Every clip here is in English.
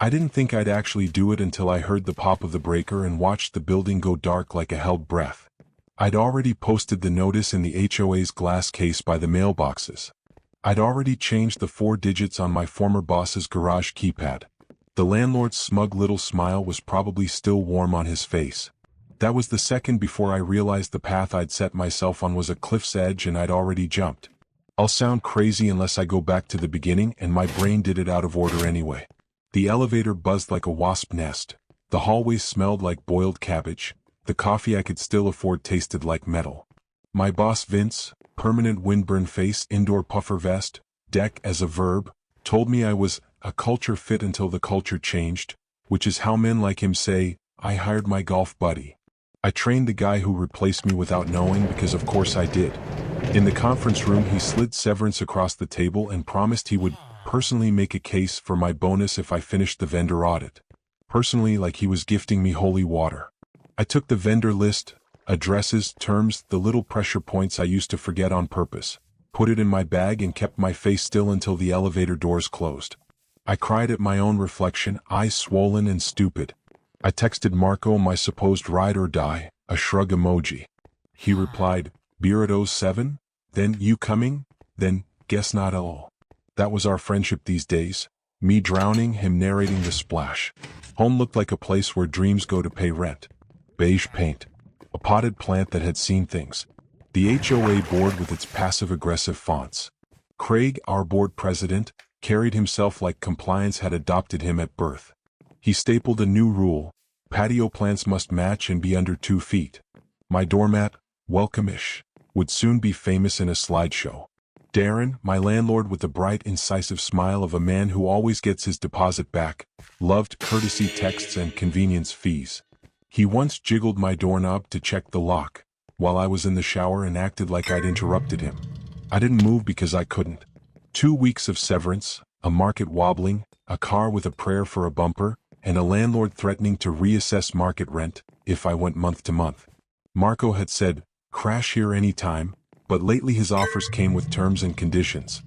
I didn't think I'd actually do it until I heard the pop of the breaker and watched the building go dark like a held breath. I'd already posted the notice in the HOA's glass case by the mailboxes. I'd already changed the 4 digits on my former boss's garage keypad. The landlord's smug little smile was probably still warm on his face. That was the second before I realized the path I'd set myself on was a cliff's edge and I'd already jumped. I'll sound crazy unless I go back to the beginning, and my brain did it out of order anyway. The elevator buzzed like a wasp nest. The hallways smelled like boiled cabbage. The coffee I could still afford tasted like metal. My boss Vince, permanent windburn face, indoor puffer vest, deck as a verb, told me I was a culture fit until the culture changed, which is how men like him say, I hired my golf buddy. I trained the guy who replaced me without knowing, because of course I did. In the conference room he slid severance across the table and promised he would personally make a case for my bonus if I finished the vendor audit. Personally, like he was gifting me holy water. I took the vendor list, addresses, terms, the little pressure points I used to forget on purpose, put it in my bag and kept my face still until the elevator doors closed. I cried at my own reflection, eyes swollen and stupid. I texted Marco my supposed ride or die, a shrug emoji. He replied, beer at 07? Then, you coming? Then, guess not at all. That was our friendship these days. Me drowning, him narrating the splash. Home looked like a place where dreams go to pay rent. Beige paint. A potted plant that had seen things. The HOA board with its passive-aggressive fonts. Craig, our board president, carried himself like compliance had adopted him at birth. He stapled a new rule: patio plants must match and be under 2 feet. My doormat, welcome-ish, would soon be famous in a slideshow. Darren, my landlord with the bright, incisive smile of a man who always gets his deposit back, loved courtesy texts and convenience fees. He once jiggled my doorknob to check the lock, while I was in the shower, and acted like I'd interrupted him. I didn't move because I couldn't. 2 weeks of severance, a market wobbling, a car with a prayer for a bumper, and a landlord threatening to reassess market rent if I went month to month. Marco had said, crash here anytime, but lately his offers came with terms and conditions.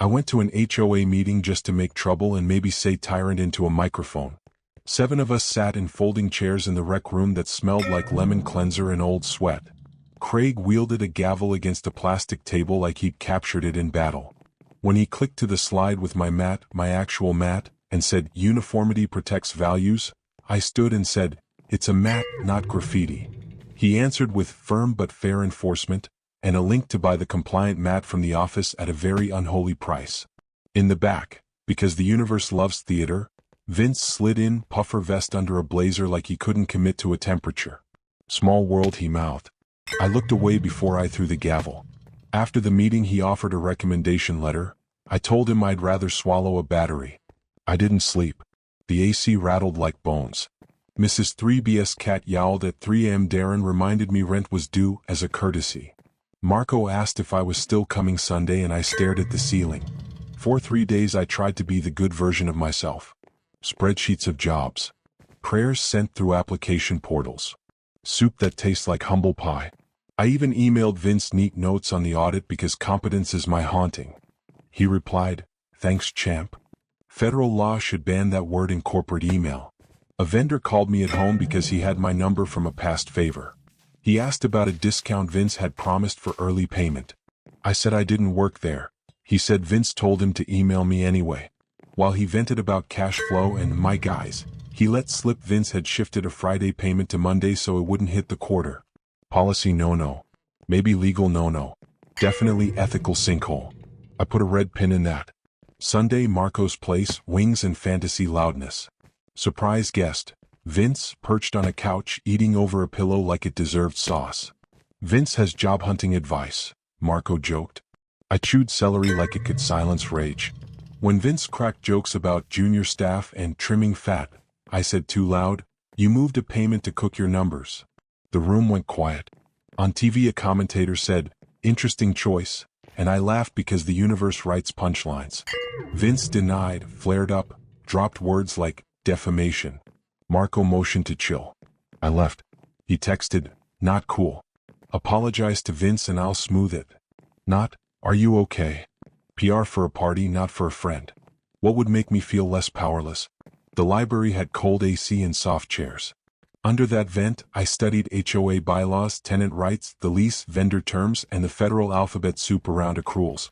I went to an HOA meeting just to make trouble and maybe say tyrant into a microphone. 7 of us sat in folding chairs in the rec room that smelled like lemon cleanser and old sweat. Craig wielded a gavel against a plastic table like he'd captured it in battle. When he clicked to the slide with my mat, my actual mat, and said, uniformity protects values, I stood and said, it's a mat, not graffiti. He answered with firm but fair enforcement, and a link to buy the compliant mat from the office at a very unholy price. In the back, because the universe loves theater, Vince slid in, puffer vest under a blazer like he couldn't commit to a temperature. Small world, he mouthed. I looked away before I threw the gavel. After the meeting he offered a recommendation letter. I told him I'd rather swallow a battery. I didn't sleep. The AC rattled like bones. Mrs. 3B's cat yowled at 3 a.m. Darren reminded me rent was due as a courtesy. Marco asked if I was still coming Sunday and I stared at the ceiling. For 3 days I tried to be the good version of myself. Spreadsheets of jobs. Prayers sent through application portals. Soup that tastes like humble pie. I even emailed Vince neat notes on the audit because competence is my haunting. He replied, thanks champ. Federal law should ban that word in corporate email. A vendor called me at home because he had my number from a past favor. He asked about a discount Vince had promised for early payment. I said I didn't work there. He said Vince told him to email me anyway. While he vented about cash flow and my guys, he let slip Vince had shifted a Friday payment to Monday so it wouldn't hit the quarter. Policy no-no. Maybe legal no-no. Definitely ethical sinkhole. I put a red pin in that. Sunday, Marco's place, wings and fantasy loudness. Surprise guest. Vince, perched on a couch, eating over a pillow like it deserved sauce. Vince has job hunting advice, Marco joked. I chewed celery like it could silence rage. When Vince cracked jokes about junior staff and trimming fat, I said too loud, you moved a payment to cook your numbers. The room went quiet. On TV a commentator said, interesting choice, and I laughed because the universe writes punchlines. Vince denied, flared up, dropped words like defamation. Marco motioned to chill. I left. He texted, not cool. Apologize to Vince and I'll smooth it. Not, are you okay? PR for a party, not for a friend. What would make me feel less powerless? The library had cold AC and soft chairs. Under that vent, I studied HOA bylaws, tenant rights, the lease, vendor terms, and the federal alphabet soup around accruals.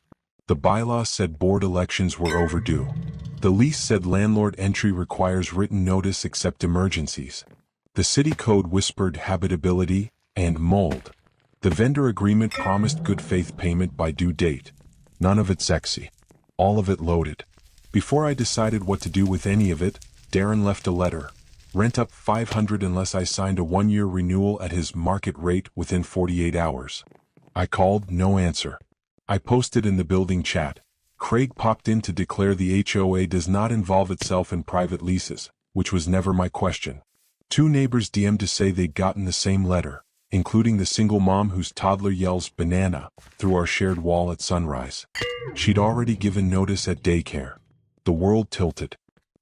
The bylaws said board elections were overdue. The lease said landlord entry requires written notice except emergencies. The city code whispered habitability and mold. The vendor agreement promised good faith payment by due date. None of it sexy. All of it loaded. Before I decided what to do with any of it, Darren left a letter. Rent up $500 unless I signed a 1-year renewal at his market rate within 48 hours. I called, no answer. I posted in the building chat. Craig popped in to declare the HOA does not involve itself in private leases, which was never my question. 2 neighbors DM'd to say they'd gotten the same letter, including the single mom whose toddler yells banana through our shared wall at sunrise. She'd already given notice at daycare. The world tilted.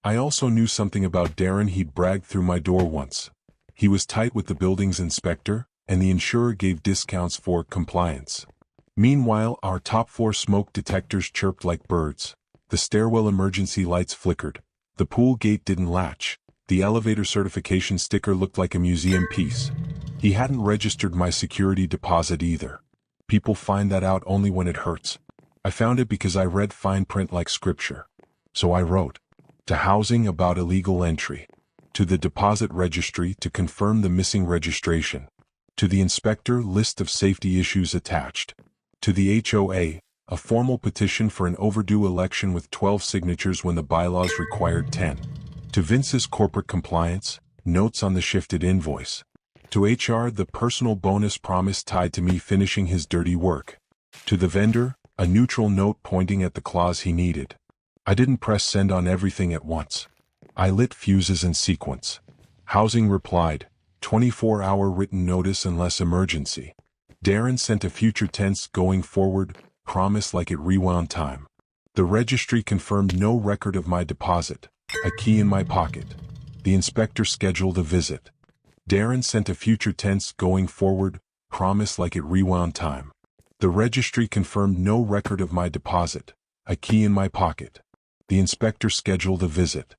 I also knew something about Darren. He'd bragged through my door once. He was tight with the building's inspector, and the insurer gave discounts for compliance. Meanwhile, our top floor smoke detectors chirped like birds. The stairwell emergency lights flickered. The pool gate didn't latch. The elevator certification sticker looked like a museum piece. He hadn't registered my security deposit either. People find that out only when it hurts. I found it because I read fine print like scripture. So I wrote to housing about illegal entry, to the deposit registry to confirm the missing registration, to the inspector list of safety issues attached, to the HOA, a formal petition for an overdue election with 12 signatures when the bylaws required 10, to Vince's corporate compliance, notes on the shifted invoice, to HR the personal bonus promise tied to me finishing his dirty work, to the vendor, a neutral note pointing at the clause he needed. I didn't press send on everything at once. I lit fuses in sequence. Housing replied, 24-hour written notice unless emergency. Darren sent a future tense going forward, promise like it rewound time. The registry confirmed no record of my deposit, a key in my pocket. The inspector scheduled a visit. Darren sent a future tense going forward, promise like it rewound time. The registry confirmed no record of my deposit, a key in my pocket. The inspector scheduled a visit.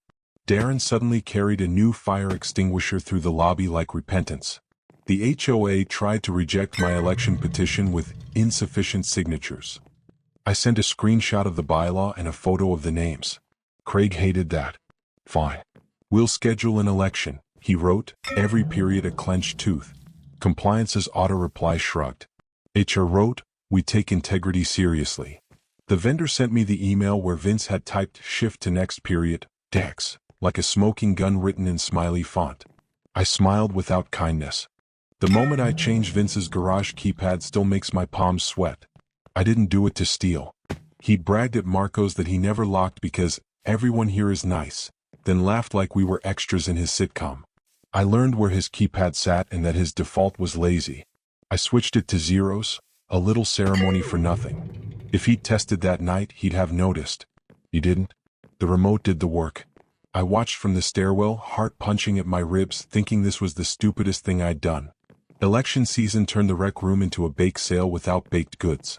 Darren suddenly carried a new fire extinguisher through the lobby like repentance. The HOA tried to reject my election petition with insufficient signatures. I sent a screenshot of the bylaw and a photo of the names. Craig hated that. Fine. We'll schedule an election, he wrote, every period a clenched tooth. Compliance's auto-reply shrugged. HR wrote, we take integrity seriously. The vendor sent me the email where Vince had typed shift to next period, Dex, like a smoking gun written in smiley font. I smiled without kindness. The moment I changed Vince's garage keypad still makes my palms sweat. I didn't do it to steal. He bragged at Marco's that he never locked because everyone here is nice, then laughed like we were extras in his sitcom. I learned where his keypad sat and that his default was lazy. I switched it to zeros, a little ceremony for nothing. If he'd tested that night, he'd have noticed. He didn't. The remote did the work. I watched from the stairwell, heart punching at my ribs, thinking this was the stupidest thing I'd done. Election season turned the rec room into a bake sale without baked goods.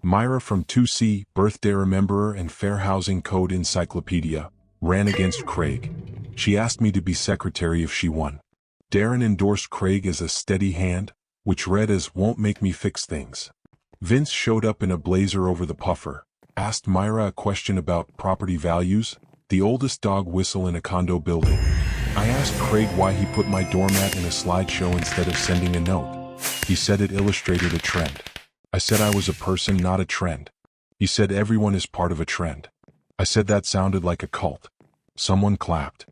Myra from 2C, Birthday Rememberer and Fair Housing Code Encyclopedia, ran against Craig. She asked me to be secretary if she won. Darren endorsed Craig as a steady hand, which read as won't make me fix things. Vince showed up in a blazer over the puffer, asked Myra a question about property values, the oldest dog whistle in a condo building. I asked Craig why he put my doormat in a slideshow instead of sending a note. He said it illustrated a trend. I said I was a person, not a trend. He said everyone is part of a trend. I said that sounded like a cult. Someone clapped.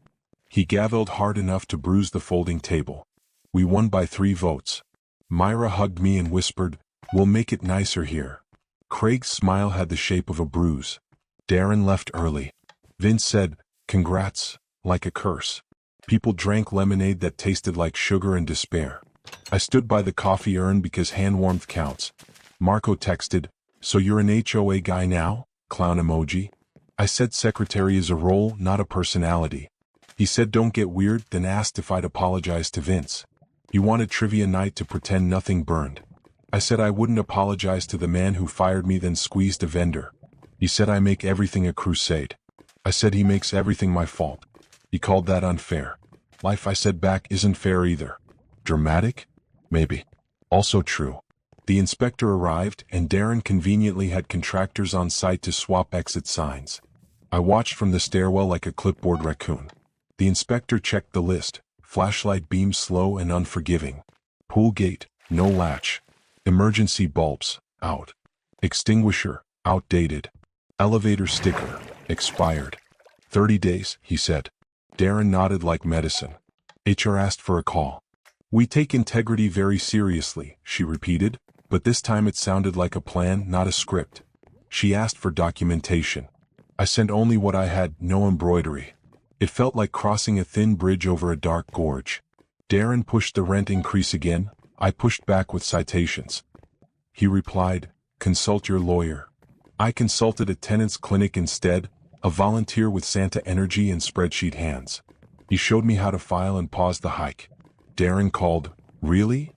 He gavelled hard enough to bruise the folding table. We won by 3 votes. Myra hugged me and whispered, we'll make it nicer here. Craig's smile had the shape of a bruise. Darren left early. Vince said, congrats, like a curse. People drank lemonade that tasted like sugar and despair. I stood by the coffee urn because hand warmth counts. Marco texted, so you're an HOA guy now? Clown emoji. I said secretary is a role, not a personality. He said don't get weird, then asked if I'd apologize to Vince. He wanted trivia night to pretend nothing burned. I said I wouldn't apologize to the man who fired me, then squeezed a vendor. He said I make everything a crusade. I said he makes everything my fault. He called that unfair. Life, I said back, isn't fair either. Dramatic? Maybe. Also true. The inspector arrived, and Darren conveniently had contractors on site to swap exit signs. I watched from the stairwell like a clipboard raccoon. The inspector checked the list. Flashlight beam slow and unforgiving. Pool gate, no latch. Emergency bulbs, out. Extinguisher, outdated. Elevator sticker, expired. 30 days, he said. Darren nodded like medicine. HR asked for a call. We take integrity very seriously, she repeated, but this time it sounded like a plan, not a script. She asked for documentation. I sent only what I had, no embroidery. It felt like crossing a thin bridge over a dark gorge. Darren pushed the rent increase again. I pushed back with citations. He replied, consult your lawyer. I consulted a tenant's clinic instead, a volunteer with Santa energy and spreadsheet hands. He showed me how to file and paused the hike. Darren called, really?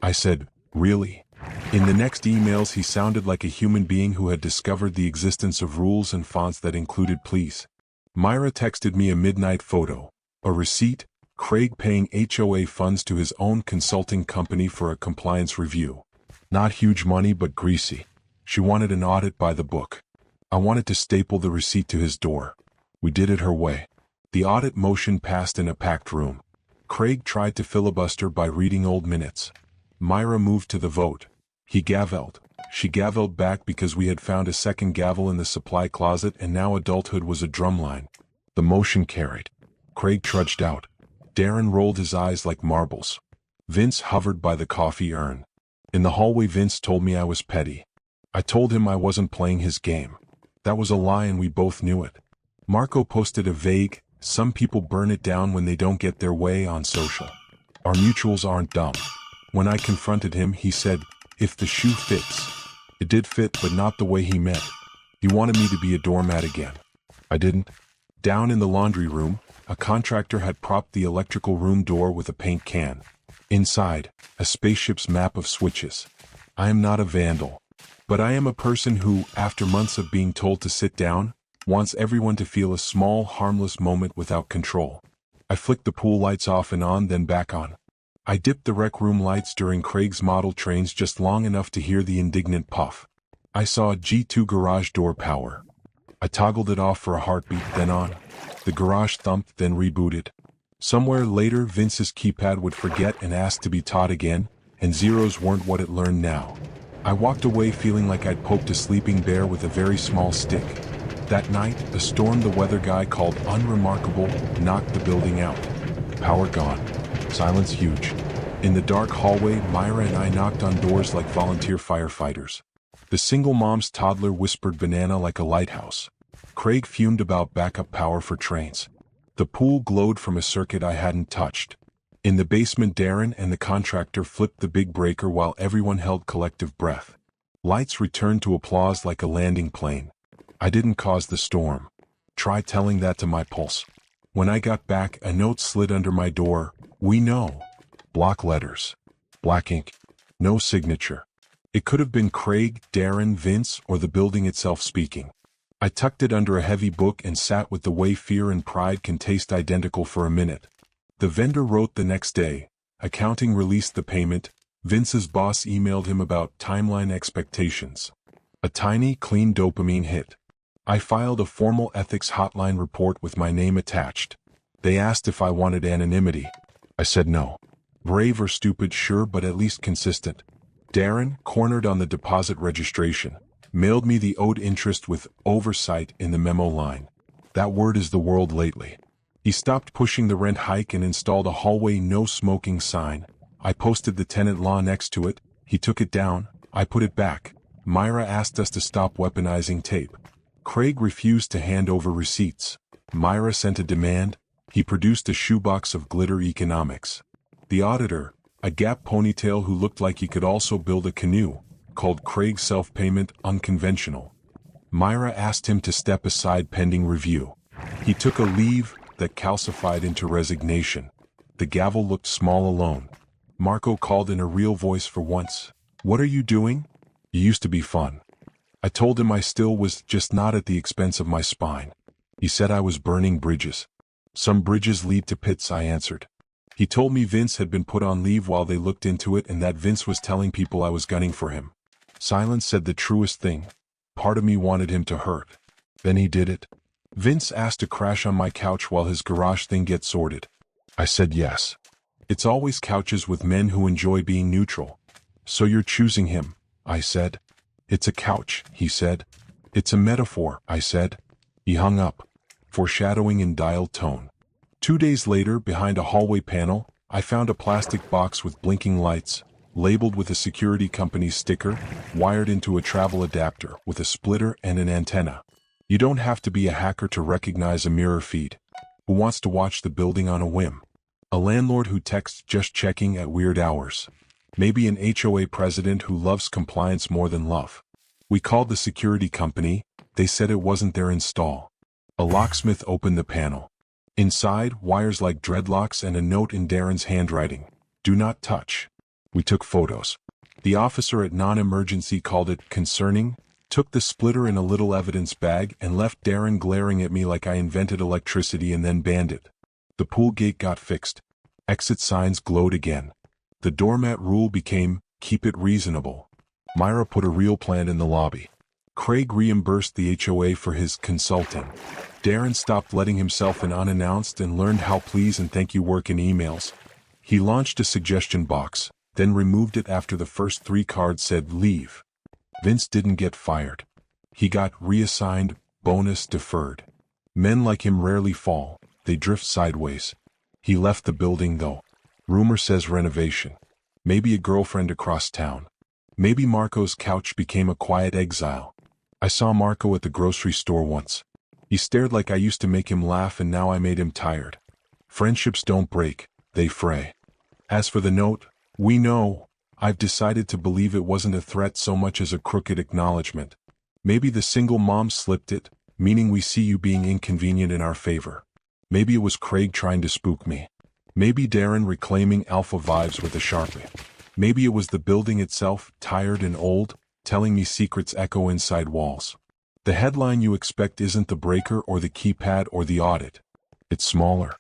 I said, really? In the next emails he sounded like a human being who had discovered the existence of rules and fonts that included please. Myra texted me a midnight photo, a receipt, Craig paying HOA funds to his own consulting company for a compliance review. Not huge money but greasy. She wanted an audit by the book. I wanted to staple the receipt to his door. We did it her way. The audit motion passed in a packed room. Craig tried to filibuster by reading old minutes. Myra moved to the vote. He gavelled. She gavelled back because we had found a second gavel in the supply closet and now adulthood was a drumline. The motion carried. Craig trudged out. Darren rolled his eyes like marbles. Vince hovered by the coffee urn. In the hallway Vince told me I was petty. I told him I wasn't playing his game. That was a lie and we both knew it. Marco posted a vague, some people burn it down when they don't get their way on social. Our mutuals aren't dumb. When I confronted him he said, if the shoe fits. It did fit but not the way he meant. He wanted me to be a doormat again. I didn't. Down in the laundry room, a contractor had propped the electrical room door with a paint can. Inside, a spaceship's map of switches. I am not a vandal. But I am a person who, after months of being told to sit down, wants everyone to feel a small, harmless moment without control. I flicked the pool lights off and on, then back on. I dipped the rec room lights during Craig's model trains just long enough to hear the indignant puff. I saw a G2 garage door power. I toggled it off for a heartbeat, then on. The garage thumped, then rebooted. Somewhere later Vince's keypad would forget and ask to be taught again, and zeros weren't what it learned now. I walked away feeling like I'd poked a sleeping bear with a very small stick. That night, a storm the weather guy called unremarkable knocked the building out. Power gone. Silence huge. In the dark hallway, Myra and I knocked on doors like volunteer firefighters. The single mom's toddler whispered banana like a lighthouse. Craig fumed about backup power for trains. The pool glowed from a circuit I hadn't touched. In the basement Darren and the contractor flipped the big breaker while everyone held collective breath. Lights returned to applause like a landing plane. I didn't cause the storm. Try telling that to my pulse. When I got back, a note slid under my door. We know. Block letters. Black ink. No signature. It could have been Craig, Darren, Vince, or the building itself speaking. I tucked it under a heavy book and sat with the way fear and pride can taste identical for a minute. The vendor wrote the next day. Accounting released the payment. Vince's boss emailed him about timeline expectations. A tiny, clean dopamine hit. I filed a formal ethics hotline report with my name attached. They asked if I wanted anonymity. I said no. Brave or stupid, sure, but at least consistent. Darren, cornered on the deposit registration, mailed me the owed interest with oversight in the memo line. That word is the world lately. He stopped pushing the rent hike and installed a hallway no smoking sign. I posted the tenant law next to it. He took it down. I put it back. Myra asked us to stop weaponizing tape. Craig refused to hand over receipts. Myra sent a demand. He produced a shoebox of glitter economics. The auditor, a Gap ponytail who looked like he could also build a canoe, called Craig's self-payment unconventional. Myra asked him to step aside pending review. He took a leave that calcified into resignation. The gavel looked small alone. Marco called in a real voice for once. What are you doing? You used to be fun. I told him I still was, just not at the expense of my spine. He said I was burning bridges. Some bridges lead to pits, I answered. He told me Vince had been put on leave while they looked into it and that Vince was telling people I was gunning for him. Silence said the truest thing. Part of me wanted him to hurt. Then he did it. Vince asked to crash on my couch while his garage thing gets sorted. I said yes. It's always couches with men who enjoy being neutral. So you're choosing him, I said. It's a couch, he said. It's a metaphor, I said. He hung up, foreshadowing in dialed tone. 2 days later, behind a hallway panel, I found a plastic box with blinking lights, labeled with a security company's sticker, wired into a travel adapter with a splitter and an antenna. You don't have to be a hacker to recognize a mirror feed. Who wants to watch the building on a whim? A landlord who texts just checking at weird hours. Maybe an HOA president who loves compliance more than love. We called the security company. They said it wasn't their install. A locksmith opened the panel. Inside, wires like dreadlocks and a note in Darren's handwriting. Do not touch. We took photos. The officer at non-emergency called it concerning, took the splitter in a little evidence bag and left Darren glaring at me like I invented electricity and then banned it. The pool gate got fixed. Exit signs glowed again. The doormat rule became, keep it reasonable. Myra put a real plant in the lobby. Craig reimbursed the HOA for his consulting. Darren stopped letting himself in unannounced and learned how please and thank you work in emails. He launched a suggestion box, then removed it after the first 3 cards said leave. Vince didn't get fired. He got reassigned, bonus deferred. Men like him rarely fall, they drift sideways. He left the building though. Rumor says renovation. Maybe a girlfriend across town. Maybe Marco's couch became a quiet exile. I saw Marco at the grocery store once. He stared like I used to make him laugh and now I made him tired. Friendships don't break, they fray. As for the note, we know. I've decided to believe it wasn't a threat so much as a crooked acknowledgement. Maybe the single mom slipped it, meaning we see you being inconvenient in our favor. Maybe it was Craig trying to spook me. Maybe Darren reclaiming alpha vibes with a Sharpie. Maybe it was the building itself, tired and old, telling me secrets echo inside walls. The headline you expect isn't the breaker or the keypad or the audit. It's smaller.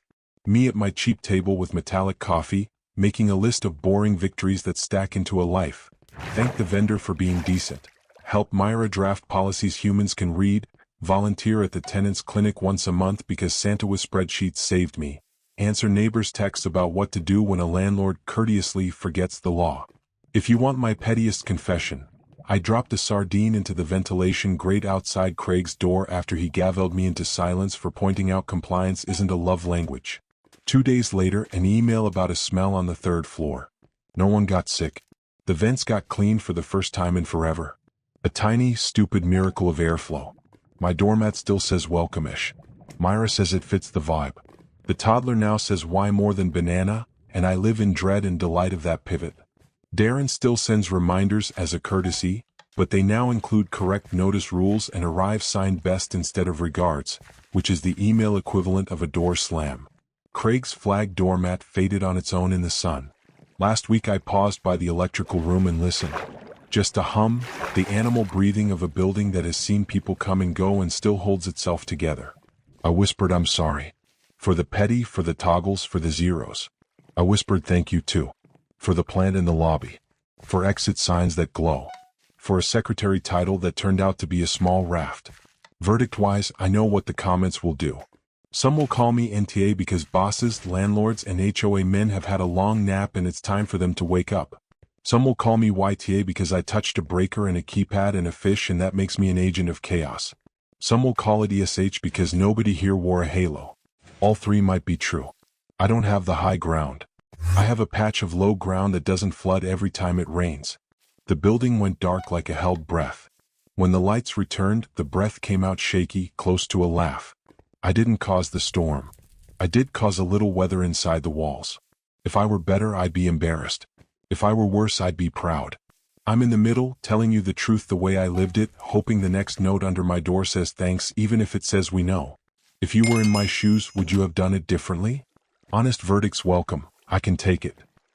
Me at my cheap table with metallic coffee, making a list of boring victories that stack into a life. Thank the vendor for being decent. Help Myra draft policies humans can read. Volunteer at the tenant's clinic once a month because Santa with spreadsheets saved me. Answer neighbors' texts about what to do when a landlord courteously forgets the law. If you want my pettiest confession, I dropped a sardine into the ventilation grate outside Craig's door after he gavelled me into silence for pointing out compliance isn't a love language. 2 days later, an email about a smell on the 3rd floor. No one got sick. The vents got cleaned for the first time in forever. A tiny, stupid miracle of airflow. My doormat still says welcome-ish. Myra says it fits the vibe. The toddler now says why more than banana, and I live in dread and delight of that pivot. Darren still sends reminders as a courtesy, but they now include correct notice rules and arrive signed best instead of regards, which is the email equivalent of a door slam. Craig's flag doormat faded on its own in the sun. Last week I paused by the electrical room and listened. Just a hum, the animal breathing of a building that has seen people come and go and still holds itself together. I whispered I'm sorry. For the petty, for the toggles, for the zeros. I whispered thank you too. For the plant in the lobby. For exit signs that glow. For a secretary title that turned out to be a small raft. Verdict-wise, I know what the comments will do. Some will call me NTA because bosses, landlords, and HOA men have had a long nap and it's time for them to wake up. Some will call me YTA because I touched a breaker and a keypad and a fish and that makes me an agent of chaos. Some will call it ESH because nobody here wore a halo. All 3 might be true. I don't have the high ground. I have a patch of low ground that doesn't flood every time it rains. The building went dark like a held breath. When the lights returned, the breath came out shaky, close to a laugh. I didn't cause the storm. I did cause a little weather inside the walls. If I were better, I'd be embarrassed. If I were worse, I'd be proud. I'm in the middle, telling you the truth the way I lived it, hoping the next note under my door says thanks even if it says we know. If you were in my shoes, would you have done it differently? Honest verdicts welcome, I can take it.